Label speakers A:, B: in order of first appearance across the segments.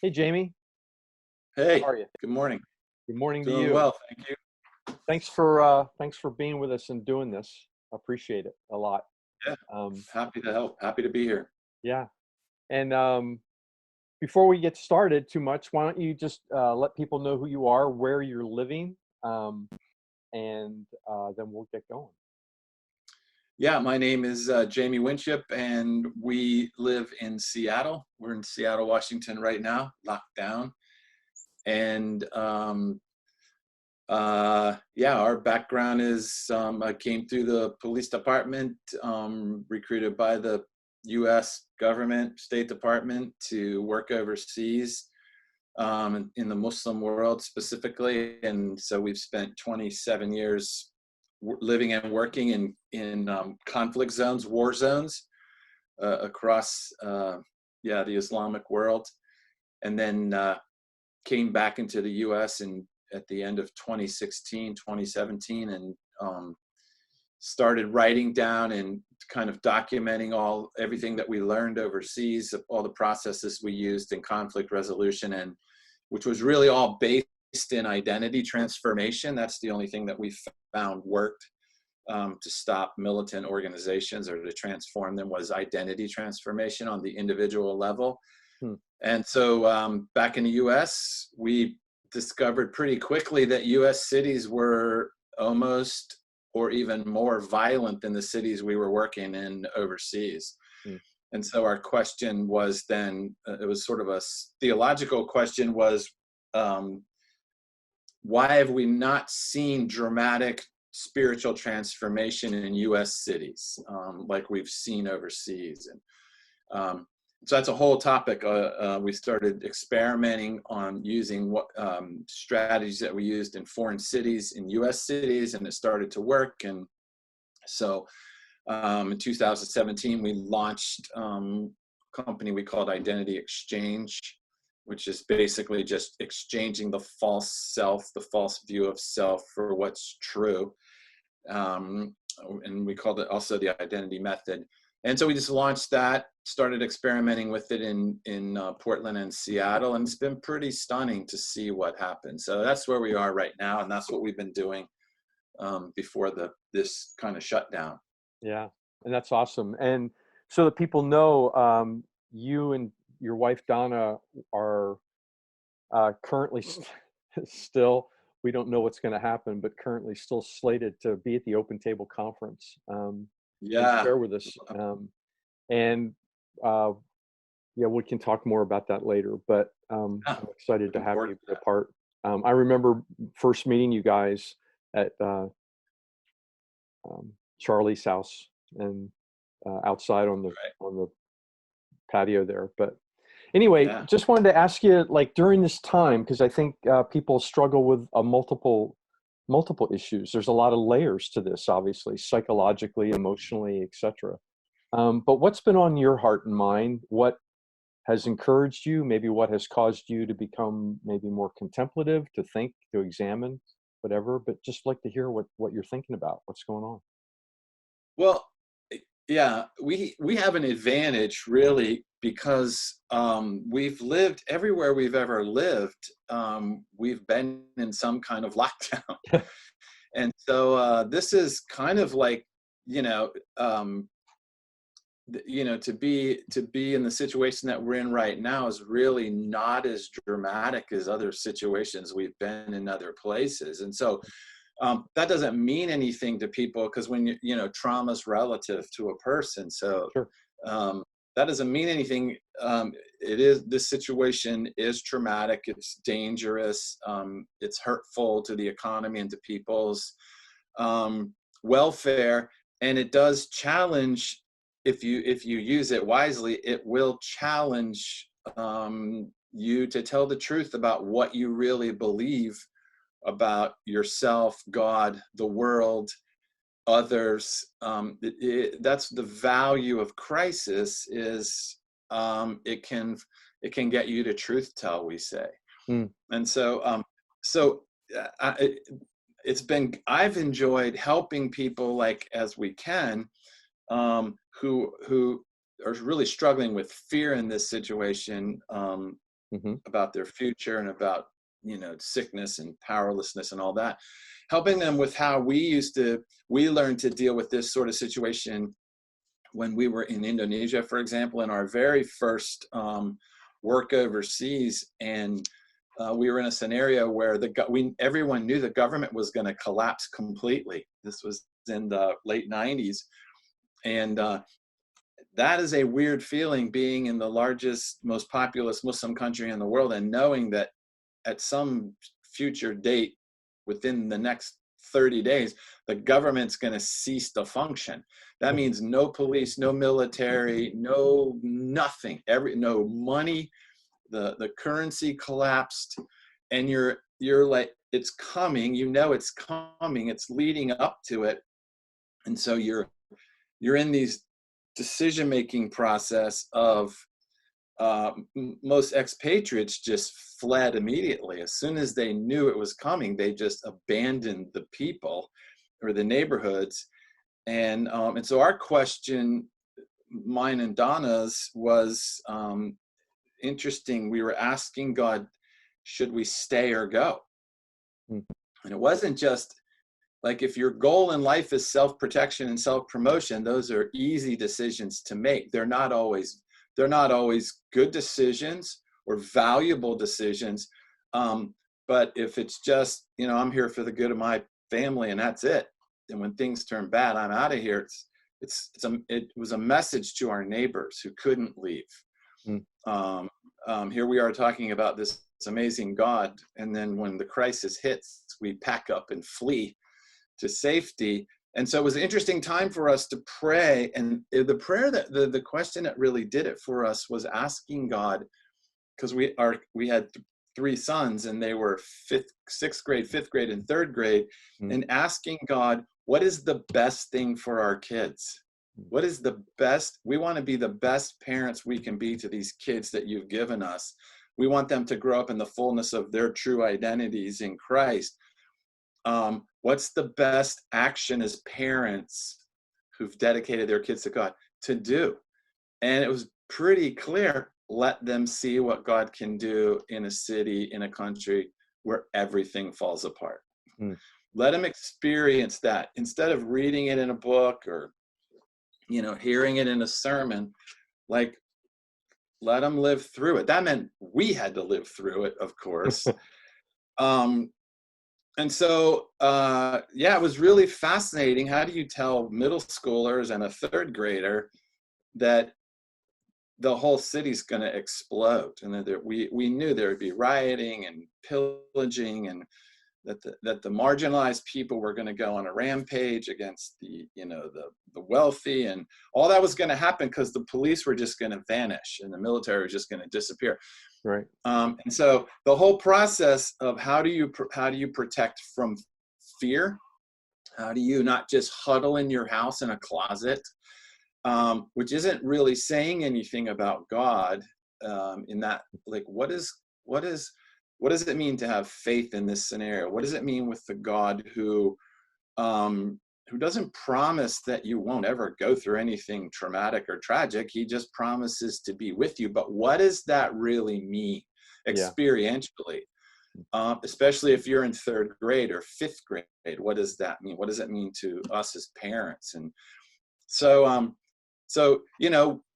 A: Hey, Jamie. How
B: Hey,
A: are you?
B: good morning.
A: Good morning to
B: Doing
A: you.
B: well, thank you.
A: Thanks for being with us and doing this. I appreciate it a lot.
B: Yeah,
A: Um,
B: happy to help. Happy to be here.
A: yeah. And before we get started too much, why don't you just let people know who you are, where you're living, um, and then we'll get going.
B: Yeah, my name is Jamie Winship, and we live in Seattle. We're in Seattle, Washington right now, locked down. And yeah, our background is I came through the police department, recruited by the U.S. government, State Department to work overseas in the Muslim world specifically. And so we've spent 27 years living and working in conflict zones, war zones across yeah, the Islamic world. And then came back into the US and at the end of 2016, 2017, and started writing down and kind of documenting everything that we learned overseas, all the processes we used in conflict resolution, and which was really all based in identity transformation. That's the only thing that we found worked to stop militant organizations or to transform them, was identity transformation on the individual level.
A: Hmm.
B: And so back in the US, we discovered pretty quickly that US cities were almost or even more violent than the cities we were working in overseas.
A: Hmm.
B: And so our question was then, it was sort of a theological question, was why have we not seen dramatic spiritual transformation in US cities like we've seen overseas? And so that's a whole topic. We started experimenting on using what strategies that we used in foreign cities, in US cities, and it started to work. And so in 2017, we launched a company we called Identity Exchange, which is basically just exchanging the false self, the false view of self, for what's true. And we called it also the identity method. And so we just launched that, started experimenting with it in Portland and Seattle, and it's been pretty stunning to see what happens. So that's where we are right now, and that's what we've been doing before this kind of shutdown.
A: Yeah, and that's awesome. And so that people know, you and your wife Donna are currently still, we don't know what's going to happen, but currently still slated to be at the Open Table Conference and
B: Yeah,
A: share with us. And uh, yeah, we can talk more about that later, but
B: yeah,
A: I'm excited to
B: looking
A: have
B: forward
A: you
B: to
A: be a
B: that.
A: part. I remember first meeting you guys at Charlie's house and outside on the
B: Right.
A: on the patio there. But anyway,
B: Yeah.
A: just wanted to ask you, like during this time, because I think people struggle with multiple issues. There's a lot of layers to this, obviously, psychologically, emotionally, etc. But what's been on your heart and mind? What has encouraged you? Maybe what has caused you to become maybe more contemplative, to think, to examine, whatever. But just like to hear what you're thinking about. What's going on?
B: Well, yeah, we have an advantage really because we've lived everywhere we've ever lived. We've been in some kind of lockdown, and so this is kind of like, you know, to be in the situation that we're in right now is really not as dramatic as other situations we've been in other places. And so that doesn't mean anything to people, because when trauma is relative to a person. So
A: Sure.
B: um, that doesn't mean anything. This situation is traumatic. It's dangerous. It's hurtful to the economy and to people's welfare, and it does challenge. If you use it wisely, it will challenge you to tell the truth about what you really believe about yourself, God, the world, others. That's the value of crisis. Is it can get you to truth tell, we say.
A: Mm.
B: And so I, I've enjoyed helping people, like, as we can, who are really struggling with fear in this situation, about their future and about, sickness and powerlessness and all that, helping them with how we learned to deal with this sort of situation when we were in Indonesia, for example, in our very first work overseas. And we were in a scenario where everyone knew the government was going to collapse completely. This was in the late 90s. And that is a weird feeling, being in the largest, most populous Muslim country in the world and knowing that at some future date within the next 30 days, the government's going to cease to function. That means no police, no military, no nothing, no money. The currency collapsed, and you're like, it's coming. It's coming. It's leading up to it, and so you're in these decision-making process of most expatriates just fled immediately. As soon as they knew it was coming, they just abandoned the people or the neighborhoods. And so our question, mine and Donna's, was interesting. We were asking God, should we stay or go? And it wasn't just like, if your goal in life is self-protection and self-promotion, those are easy decisions to make. They're not always good decisions or valuable decisions. But if it's just, I'm here for the good of my family and that's it, and when things turn bad, I'm out of here. It was a message to our neighbors who couldn't leave. Here we are talking about this amazing God, and then when the crisis hits, we pack up and flee to safety. And so it was an interesting time for us to pray. And the prayer the question that really did it for us was asking God, because we had three sons and they were sixth grade, fifth grade, and third grade, and asking God, what is the best thing for our kids? What is the best? We want to be the best parents we can be to these kids that you've given us. We want them to grow up in the fullness of their true identities in Christ. What's the best action as parents who've dedicated their kids to God to do? And it was pretty clear. Let them see what God can do in a city, in a country where everything falls apart. Let them experience that instead of reading it in a book or, hearing it in a sermon. Like, let them live through it. That meant we had to live through it, of course. And so, it was really fascinating. How do you tell middle schoolers and a third grader that the whole city's going to explode, and that we knew there would be rioting and pillaging, and that the marginalized people were going to go on a rampage against the wealthy, and all that was going to happen because the police were just going to vanish and the military was just going to disappear.
A: Right.
B: And so the whole process of how do you protect from fear? How do you not just huddle in your house in a closet, which isn't really saying anything about God, in that, like, what does it mean to have faith in this scenario? What does it mean with the God who doesn't promise that you won't ever go through anything traumatic or tragic? He just promises to be with you. But what does that really mean experientially? Especially if you're in third grade or fifth grade, what does that mean? What does it mean to us as parents? And so,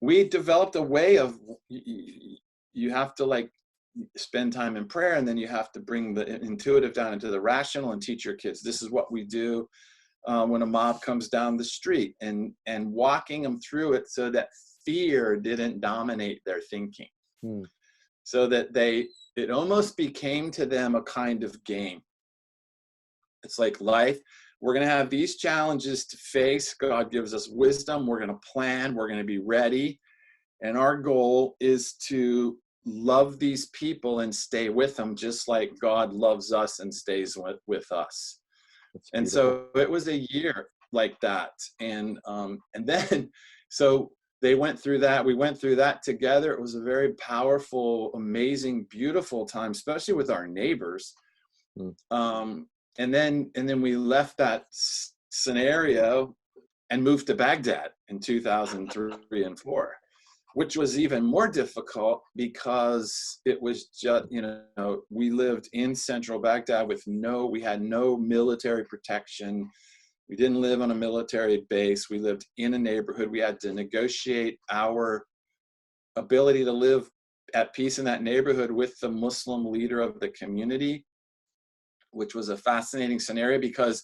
B: we developed a way of, you have to spend time in prayer, and then you have to bring the intuitive down into the rational and teach your kids, this is what we do when a mob comes down the street, and walking them through it so that fear didn't dominate their thinking. So that it almost became to them a kind of game. It's like life. We're going to have these challenges to face. God gives us wisdom. We're going to plan. We're going to be ready. And our goal is to love these people and stay with them, just like God loves us and stays with us. And so it was a year like that. And then, so they went through that. We went through that together. It was a very powerful, amazing, beautiful time, especially with our neighbors. And then we left that scenario and moved to Baghdad in 2003 and 4. which was even more difficult because it was just, we lived in central Baghdad we had no military protection. We didn't live on a military base. We lived in a neighborhood. We had to negotiate our ability to live at peace in that neighborhood with the Muslim leader of the community, which was a fascinating scenario because,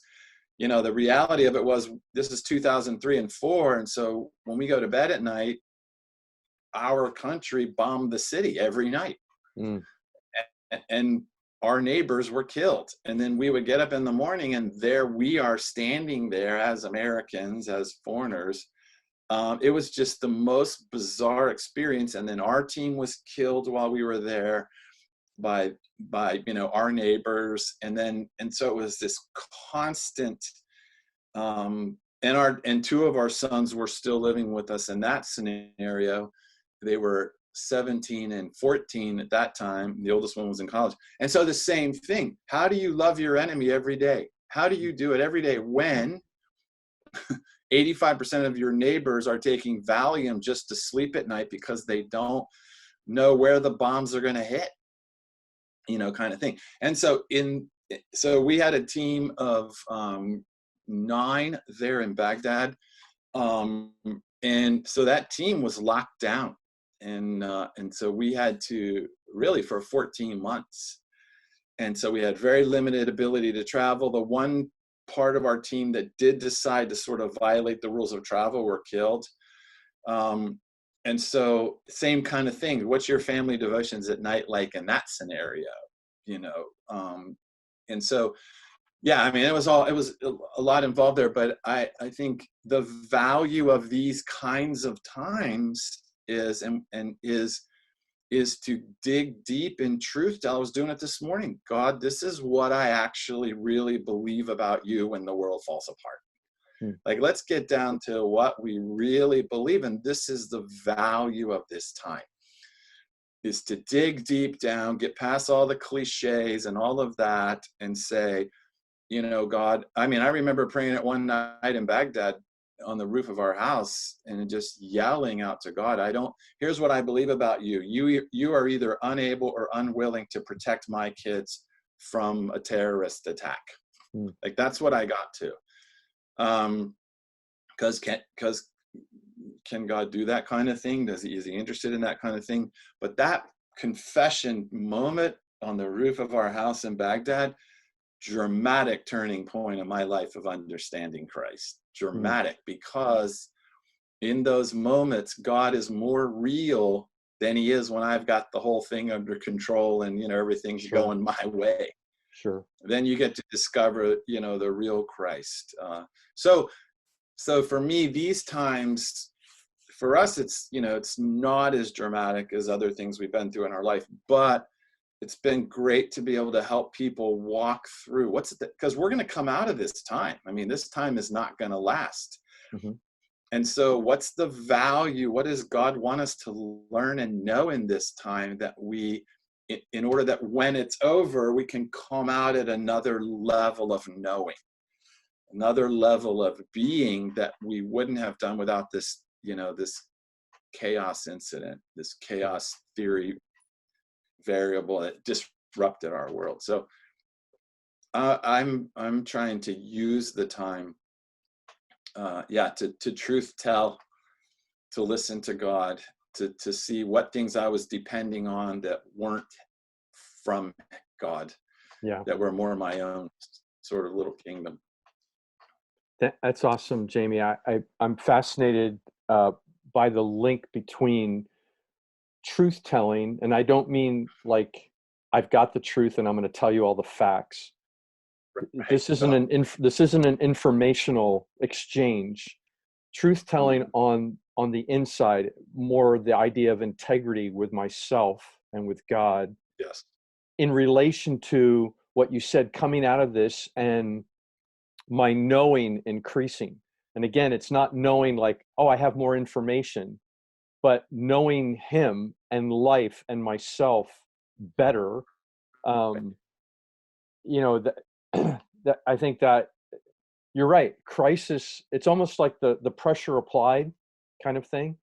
B: the reality of it was this is 2003 and 4. And so when we go to bed at night, our country bombed the city every night. Mm. And our neighbors were killed. And then we would get up in the morning and there we are standing there as Americans, as foreigners. It was just the most bizarre experience. And then our team was killed while we were there by our neighbors. And so it was this constant, and two of our sons were still living with us in that scenario. They were 17 and 14 at that time. The oldest one was in college. And so the same thing. How do you love your enemy every day? How do you do it every day when 85% of your neighbors are taking Valium just to sleep at night because they don't know where the bombs are going to hit, kind of thing. And so we had a team of 9 there in Baghdad. And so that team was locked down. And so we had to really for 14 months. And so we had very limited ability to travel. The one part of our team that did decide to sort of violate the rules of travel were killed. And so same kind of thing. What's your family devotions at night like in that scenario? And so, yeah, it was a lot involved there, but I think the value of these kinds of times is to dig deep in truth. I was doing it this morning. God, this is what I actually really believe about you when the world falls apart. Like, let's get down to what we really believe. And this is the value of this time, is to dig deep down, get past all the cliches and all of that and say, God, I remember praying it one night in Baghdad on the roof of our house and just yelling out to God, here's what I believe about you. You are either unable or unwilling to protect my kids from a terrorist attack. Like, that's what I got to. Because can God do that kind of thing? Is he interested in that kind of thing? But that confession moment on the roof of our house in Baghdad, dramatic turning point in my life of understanding Christ. Dramatic, because in those moments, God is more real than he is when I've got the whole thing under control and, everything's going my way.
A: Sure.
B: Then you get to discover, the real Christ. So for me, these times, for us, it's not as dramatic as other things we've been through in our life, but it's been great to be able to help people walk through because we're going to come out of this time. This time is not going to last. Mm-hmm. And so what's the value? What does God want us to learn and know in this time that in order that when it's over, we can come out at another level of knowing, another level of being that we wouldn't have done without this, this chaos incident, this chaos theory variable that disrupted our world. So I'm trying to use the time, to truth tell, to listen to God, to see what things I was depending on that weren't from God, that were more my own sort of little kingdom.
A: That's awesome, Jamie. I'm fascinated by the link between truth telling, and I don't mean like I've got the truth and I'm going to tell you all the facts. Right. This isn't an informational exchange. Truth telling on the inside, more the idea of integrity with myself and with God.
B: Yes.
A: In relation to what you said, coming out of this and my knowing increasing. And again, it's not knowing like, oh, I have more information, but knowing him and life and myself better. That I think that you're right. Crisis, it's almost like the pressure applied kind of thing.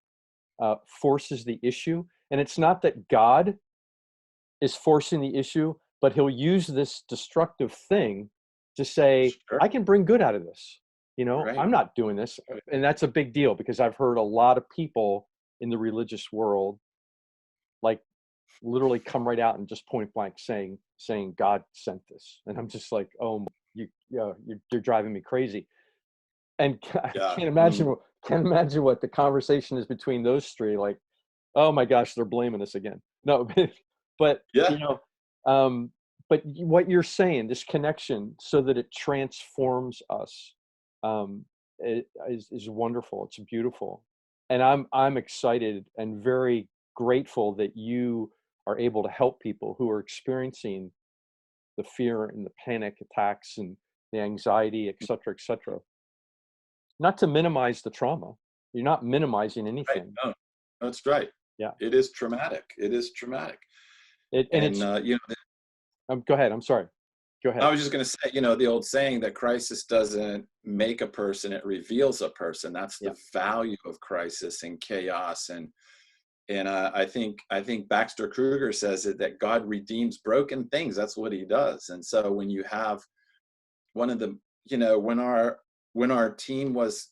A: forces the issue. And it's not that God is forcing the issue, but he'll use this destructive thing to say,
B: Sure.
A: I can bring good out of this.
B: Right.
A: I'm not doing this. And that's a big deal, because I've heard a lot of people in the religious world, like, literally come right out and just point blank saying God sent this. And I'm just like, oh, you're driving me crazy. And I
B: Yeah.
A: can't imagine what the conversation is between those three. Like, oh my gosh, they're blaming us again. No, but
B: Yeah.
A: but what you're saying, this connection, so that it transforms us, is wonderful. It's beautiful, and I'm excited and very grateful that you are able to help people who are experiencing the fear and the panic attacks and the anxiety, et cetera, et cetera. Not to minimize the trauma. You're not minimizing
B: Right.
A: anything.
B: No, that's right.
A: Yeah.
B: It is traumatic. It is traumatic.
A: And
B: And,
A: it's,
B: you know,
A: go ahead. I'm sorry. Go ahead.
B: I was just going to say, you know, the old saying that crisis doesn't make a person, it reveals a person. That's the value of crisis and chaos. And I think Baxter Kruger says it, that God redeems broken things. That's what he does. And so when you have one of the, you know, when our team was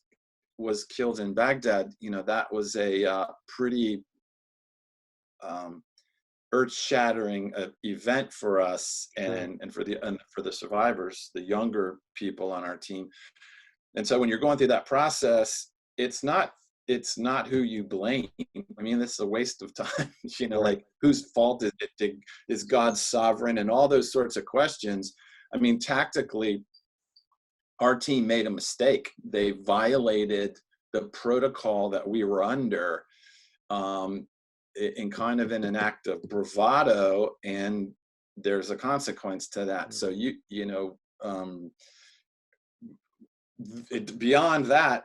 B: killed in Baghdad, you know, that was a pretty earth-shattering event for us, and for the survivors, the younger people on our team. And so when you're going through that process, it's not who you blame. I mean, this is a waste of time. You know, like, whose fault is it? Is God sovereign? And all those sorts of questions. I mean, tactically, our team made a mistake. They violated the protocol that we were under, in kind of in an act of bravado, and there's a consequence to that. So beyond that,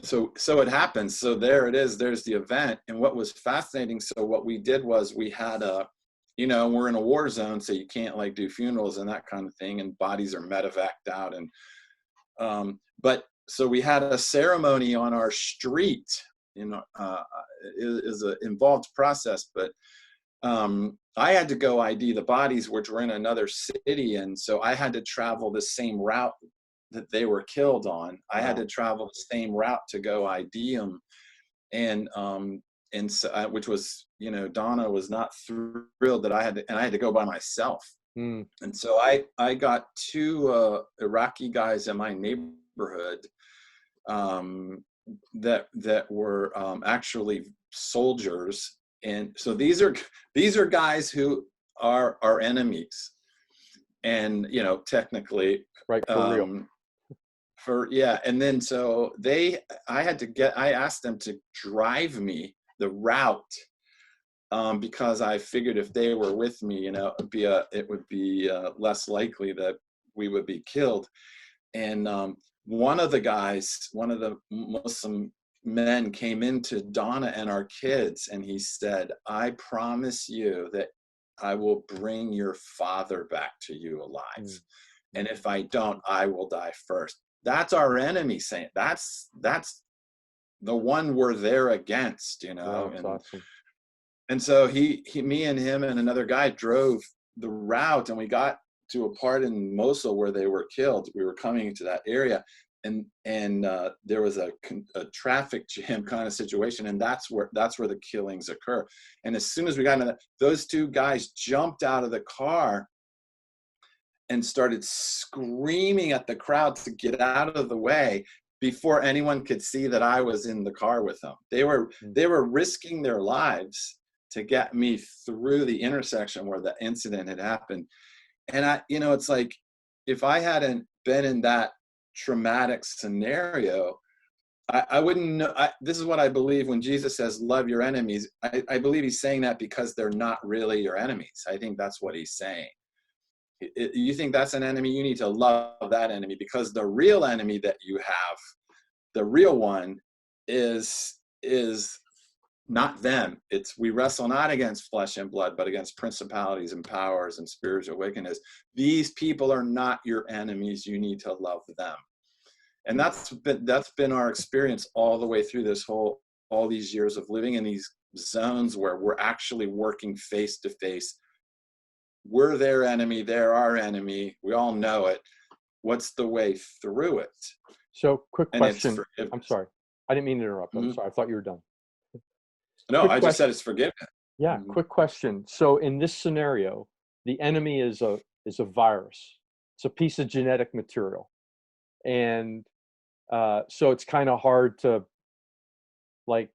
B: so it happens. So there it is. There's the event. And what was fascinating, so what we did was we had we're in a war zone, so you can't like do funerals and that kind of thing, and bodies are medevaced out. And but so we had a ceremony on our street. You know, is an involved process, but I had to go ID the bodies, which were in another city, and so I had to travel the same route that they were killed on. I had to travel the same route to go ID them, and so which was, you know, Donna was not thrilled that I had to go by myself. And so I got two Iraqi guys in my neighborhood that were actually soldiers, and so these are guys who are our enemies, and, you know, technically,
A: right, for real.
B: And then so I asked them to drive me the route, because I figured if they were with me, you know, it would be less likely that we would be killed. And one of the Muslim men came into Donna and our kids, and he said, "I promise you that I will bring your father back to you alive. And if I don't, I will die first." That's our enemy saying, that's the one we're there against, you know.
A: That's awesome.
B: And so me and him and another guy drove the route, and we got to a part in Mosul where they were killed. We were coming into that area, and there was a traffic jam kind of situation, and that's where the killings occur. And as soon as we got into that, those two guys jumped out of the car and started screaming at the crowd to get out of the way before anyone could see that I was in the car with them. They were risking their lives to get me through the intersection where the incident had happened. And it's like, if I hadn't been in that traumatic scenario, I wouldn't know. This is what I believe when Jesus says, love your enemies. I believe he's saying that because they're not really your enemies. I think that's what he's saying. You think that's an enemy, you need to love that enemy, because the real enemy that you have, the real one, is not them. We wrestle not against flesh and blood, but against principalities and powers and spiritual wickedness. These people are not your enemies. You need to love them. And that's been our experience all the way through this whole all these years of living in these zones where we're actually working face to face. We're their enemy, they're our enemy. We all know it. What's the way through it?
A: So quick
B: And it's
A: question. I'm
B: forgiveness.
A: sorry. I didn't mean to interrupt. I'm
B: Mhm.
A: sorry. I thought you were done.
B: No,
A: Quick
B: I just
A: question.
B: said it's forgiveness.
A: Yeah,
B: Mhm.
A: quick question. So in this scenario, the enemy is a virus. It's a piece of genetic material. And so it's kind of hard to, like,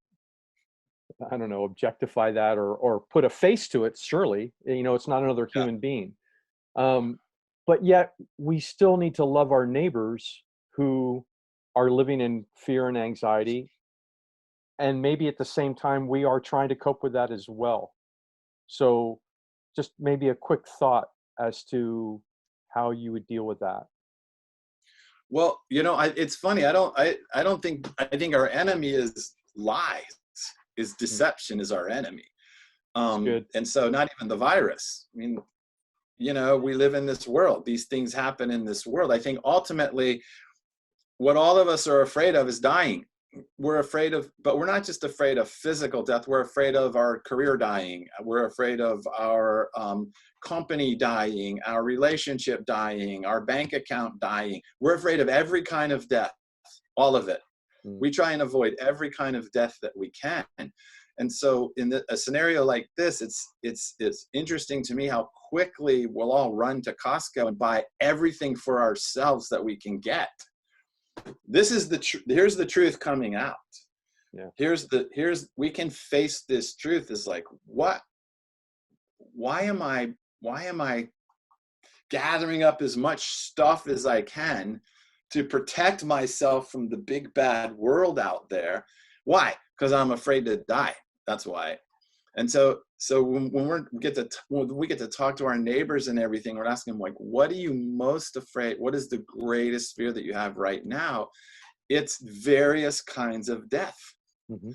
A: I don't know, objectify that or put a face to it, surely. You know, it's not another
B: Yeah.
A: human being. Um, but yet we still need to love our neighbors who are living in fear and anxiety. And maybe at the same time, we are trying to cope with that as well. So just maybe a quick thought as to how you would deal with that.
B: Well, it's funny. I don't think, I think our enemy is lies, is
A: Mm,
B: deception is our enemy.
A: that's good.
B: And so not even the virus. I mean, we live in this world. These things happen in this world. I think ultimately what all of us are afraid of is dying. We're afraid of, but we're not just afraid of physical death. We're afraid of our career dying. We're afraid of our company dying, our relationship dying, our bank account dying. We're afraid of every kind of death, all of it.
A: Mm,
B: We try and avoid every kind of death that we can. And so in a scenario like this, it's interesting to me how quickly we'll all run to Costco and buy everything for ourselves that we can get. This is here's the truth coming out.
A: yeah.
B: We can face this truth is like, why am I gathering up as much stuff as I can to protect myself from the big bad world out there? Why? Because I'm afraid to die. That's why. And so when we get to talk to our neighbors and everything, we're asking them, like, what are you most afraid? What is the greatest fear that you have right now? It's various kinds of death.
A: Hmm.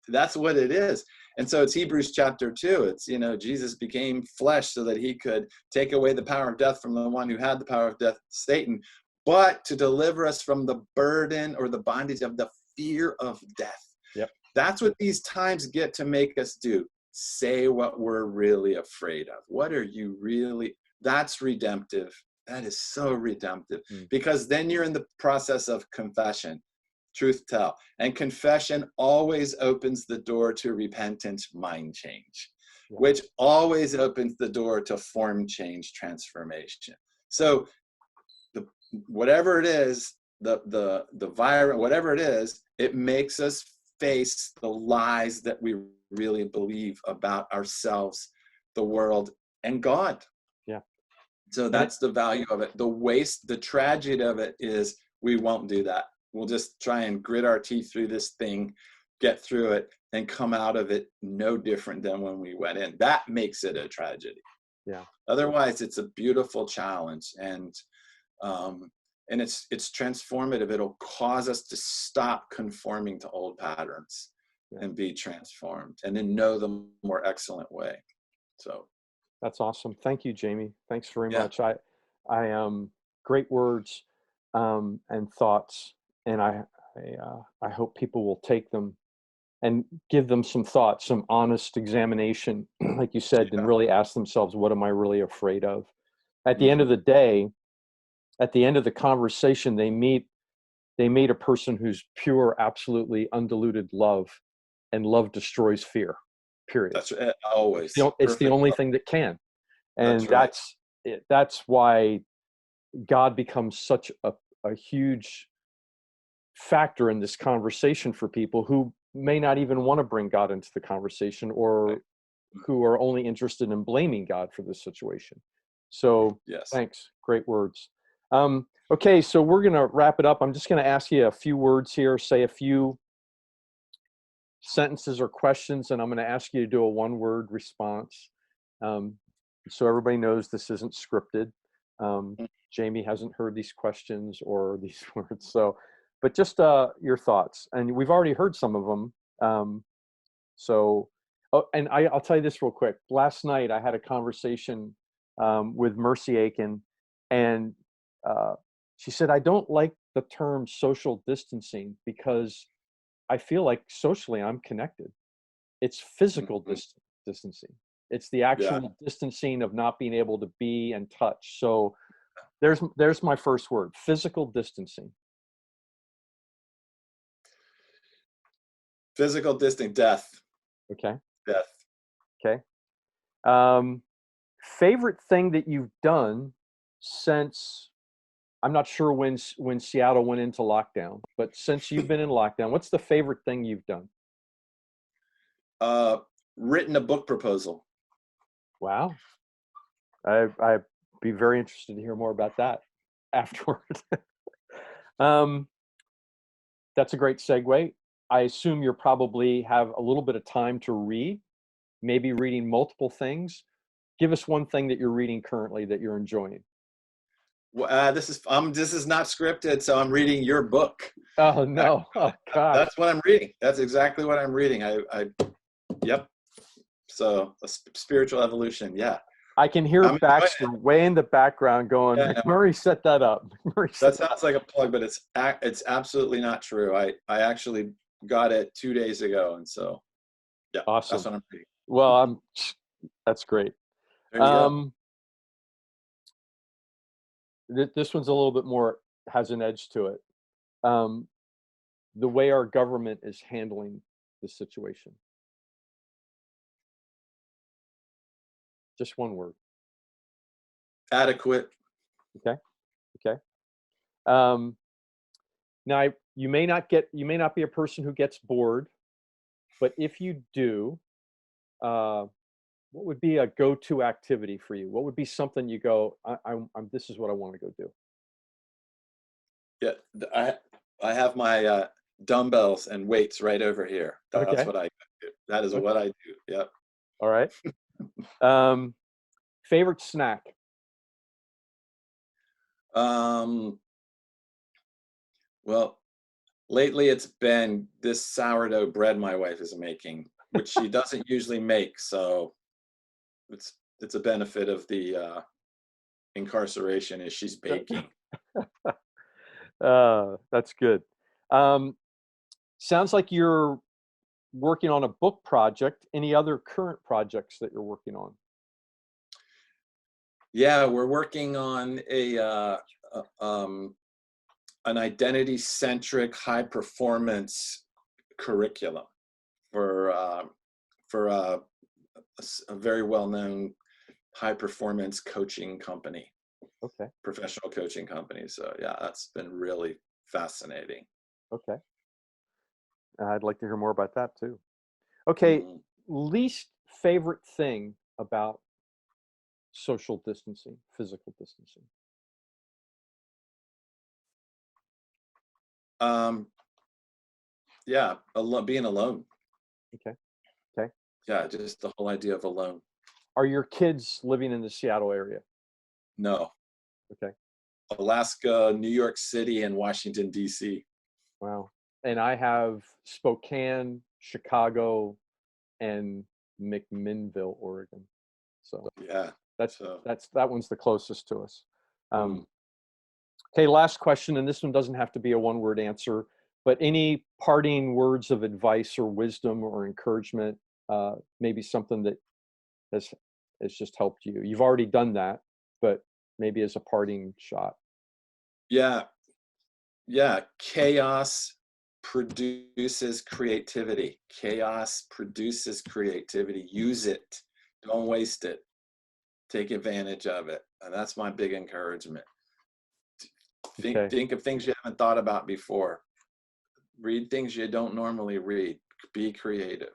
B: That's what it is. And so it's Hebrews chapter 2. It's, Jesus became flesh so that he could take away the power of death from the one who had the power of death, Satan, but to deliver us from the burden or the bondage of the fear of death.
A: Yep.
B: That's what these times get to make us do. Say what we're really afraid of. What are you really? That's redemptive. That is so redemptive,
A: Mm,
B: because then you're in the process of confession, truth tell. And confession always opens the door to repentance, mind change,
A: yeah.
B: which always opens the door to form change, transformation. So whatever it is, the virus, whatever it is, it makes us face the lies that we really believe about ourselves, the world, and God.
A: Yeah.
B: So
A: And it,
B: that's the value of it. The waste, the tragedy of it is we won't do that. We'll just try and grit our teeth through this thing, get through it, and come out of it no different than when we went in. That makes it a tragedy.
A: yeah.
B: Otherwise, it's a beautiful challenge, and it's transformative. It'll cause us to stop conforming to old patterns
A: Yeah.
B: and be transformed, and then know the more excellent way. So
A: That's awesome. Thank you, Jamie. Thanks very
B: yeah,
A: much. Great words and thoughts, and I hope people will take them and give them some thought, some honest examination, like you said, and
B: yeah.
A: really ask themselves, what am I really afraid of? At the end of
B: Mm-hmm.
A: the day, at the end of the conversation, they meet a person who's pure, absolutely undiluted love, and love destroys fear. Period.
B: That's always
A: It's the
B: perfect.
A: only thing that can,
B: That's
A: and
B: right.
A: that's why God becomes such a huge factor in this conversation for people who may not even want to bring God into the conversation,
B: Right.
A: or who are only interested in blaming God for this situation. So
B: Yes.
A: thanks. Great words. Okay, so we're going to wrap it up. I'm just going to ask you a few words here, say a few sentences or questions, and I'm going to ask you to do a one-word response. Um, so everybody knows this isn't scripted.
B: Mm.
A: Jamie hasn't heard these questions or these words, so but just your thoughts. And we've already heard some of them. So, oh, and I'll tell you this real quick. Last night I had a conversation with Mercy Aiken, and she said, I don't like the term social distancing because I feel like socially I'm connected. It's physical distancing. It's the
B: Yeah.
A: actual distancing of not being able to be and touch. So there's my first word, physical distancing.
B: Physical distant death.
A: Okay.
B: Death.
A: Okay. Favorite thing that you've done since, I'm not sure when Seattle went into lockdown, but since you've been in lockdown, what's the favorite thing you've done?
B: Written a book proposal.
A: Wow. I'd be very interested to hear more about that afterward. um, that's a great segue. I assume you probably have a little bit of time to read, maybe reading multiple things. Give us one thing that you're reading currently that you're enjoying.
B: This is not scripted, so I'm reading your book.
A: Oh no! Oh gosh!
B: That's what I'm reading. That's exactly what I'm reading. Yep. So a spiritual evolution. Yeah.
A: I can hear Baxter way in the background going,
B: Yeah, no.
A: MacMurray set that up.
B: That sounds like a plug, but it's absolutely not true. I actually got it 2 days ago, and so yeah,
A: awesome.
B: That's what I'm reading.
A: Well, that's great.
B: There you go.
A: This one's a little bit more, has an edge to it. The way our government is handling the situation. Just one word.
B: Adequate.
A: Okay. Okay. Now you may not be a person who gets bored, but if you do, what would be a go-to activity for you? What would be something you go, this is what I want to go do?
B: Yeah, I have my dumbbells and weights right over here. That's
A: Okay.
B: what I do. That is what I do. Yep.
A: All right. Favorite snack?
B: Well, lately it's been this sourdough bread my wife is making, which she doesn't usually make. So it's a benefit of the incarceration is she's baking.
A: That's good. Sounds like you're working on a book project. Any other current projects that you're working on?
B: Yeah, we're working on an identity-centric, high-performance curriculum for a very well-known high-performance coaching company.
A: Okay.
B: Professional coaching company. So yeah, that's been really fascinating.
A: Okay. I'd like to hear more about that too. Okay. Least favorite thing about social distancing, physical distancing?
B: Yeah, being alone.
A: Okay. Okay.
B: Yeah, just the whole idea of alone.
A: Are your kids living in the Seattle area?
B: No.
A: Okay.
B: Alaska, New York City, and Washington, D.C.
A: Wow. And I have Spokane, Chicago, and McMinnville, Oregon. So
B: yeah,
A: that one's the closest to us. Okay, last question, and this one doesn't have to be a one-word answer, but any parting words of advice or wisdom or encouragement, maybe something that has just helped you. You've already done that, but maybe as a parting shot.
B: Yeah. Chaos produces creativity. Chaos produces creativity. Use it. Don't waste it. Take advantage of it. And that's my big encouragement. Think of things you haven't thought about before. Read things you don't normally read. Be creative.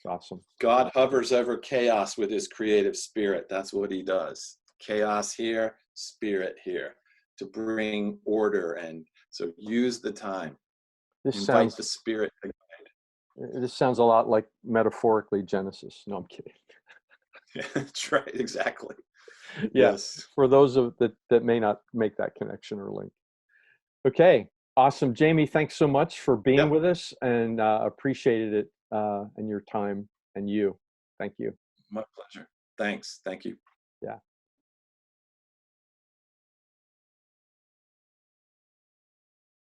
A: Awesome.
B: God hovers over chaos with his creative spirit. That's what he does. Chaos here, spirit here, to bring order. And so use the time. Invite the spirit to guide.
A: This sounds a lot like metaphorically Genesis. No, I'm kidding.
B: That's right, exactly.
A: Yes. For those that may not make that connection or link. Okay, awesome. Jamie, thanks so much for being with us, and appreciated it and your time and you. Thank you.
B: My pleasure. Thanks. Thank you.
A: Yeah.